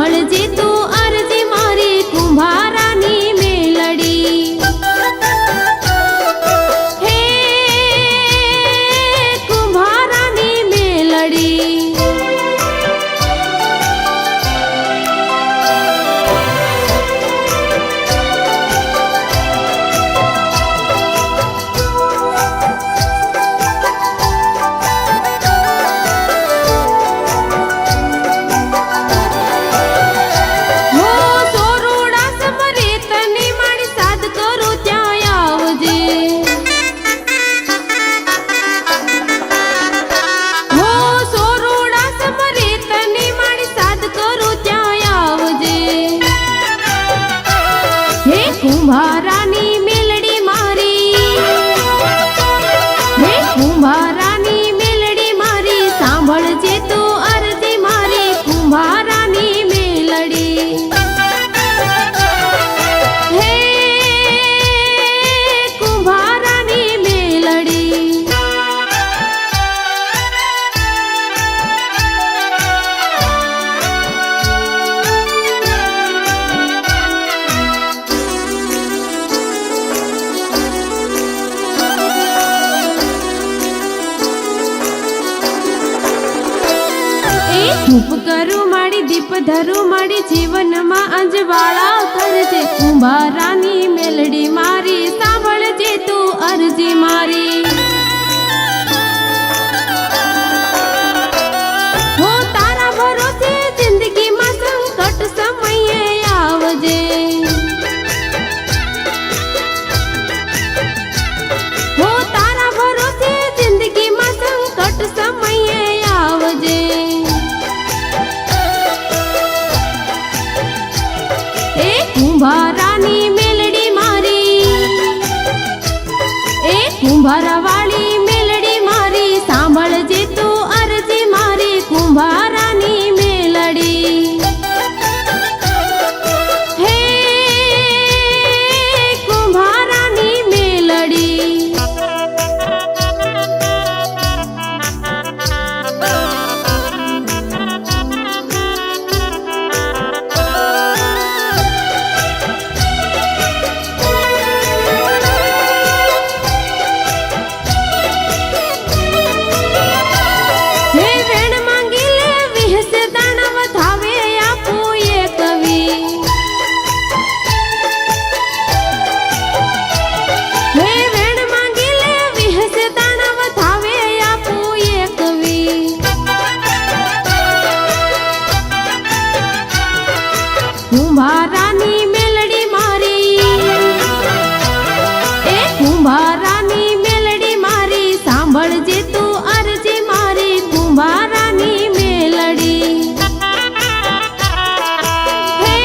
સાંભળજે તું અરજી મારી કુંભારાની મેલડી હે કુંભારાની મેલડી કુંભારાની મેલડી મારી હે કુંભારાની મેલડી મારી સાંભળજે તું અરજી મારી કુંભારાની મેલડી હે કુંભારાની મેલડી ધૂપ કરું માડી દીપ ધરું માડી જીવનમાં અંજવાળા કરજે કુંભારાની મેલડી મારી સાંભળજે તું અરજી મારી હો તારા ભરોસે જિંદગીમાં સંકટ સમયે આવજે હો તારા ભરોસે જિંદગીમાં સંકટ સમયે આવજે કુંભારાની મેલડી મારી એ કુંભારાવાળી મેલડી મારી સાંભળજે તું અરજી મારી કુંભારાની મેલડી હે કુંભારાની મેલડી કુંભારાની મેલડી મારી એ કુંભારાની મેલડી મારી સાંભળજે તું અરજી મારી કુંભારાની મેલડી હે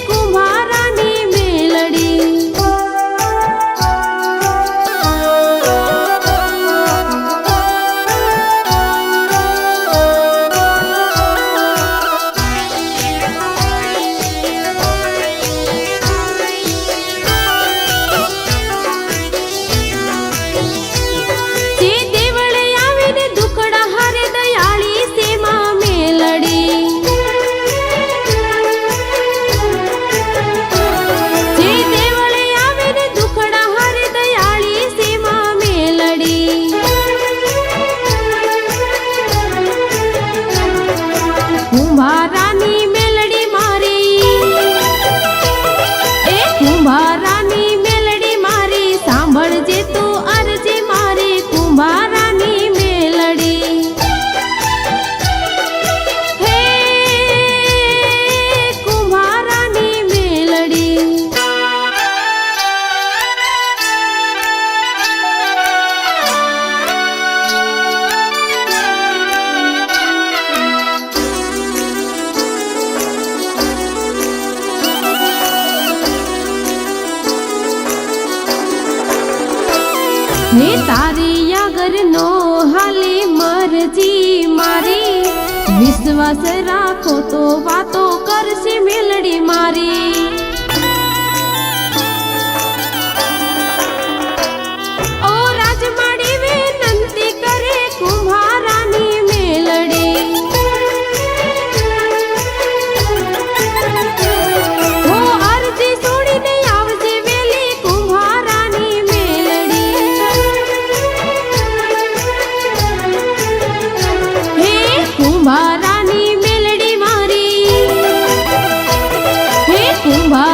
કુંભારાની મેલડી કુંભારાની મેલડી મારી એ કુંભારાની મેલડી મારી સાંભળજે તું અરજી મારી કુંભારાની મેલડી હે કુંભારાની મેલડી ને તારી આગળનો હાલી મરજી મારી વિશ્વાસ રાખો તો વાતો કરશે મેલડી મારી ઓ રાજમાડી વિનંતી કરે કુંભારાની મેલડી કુંભાર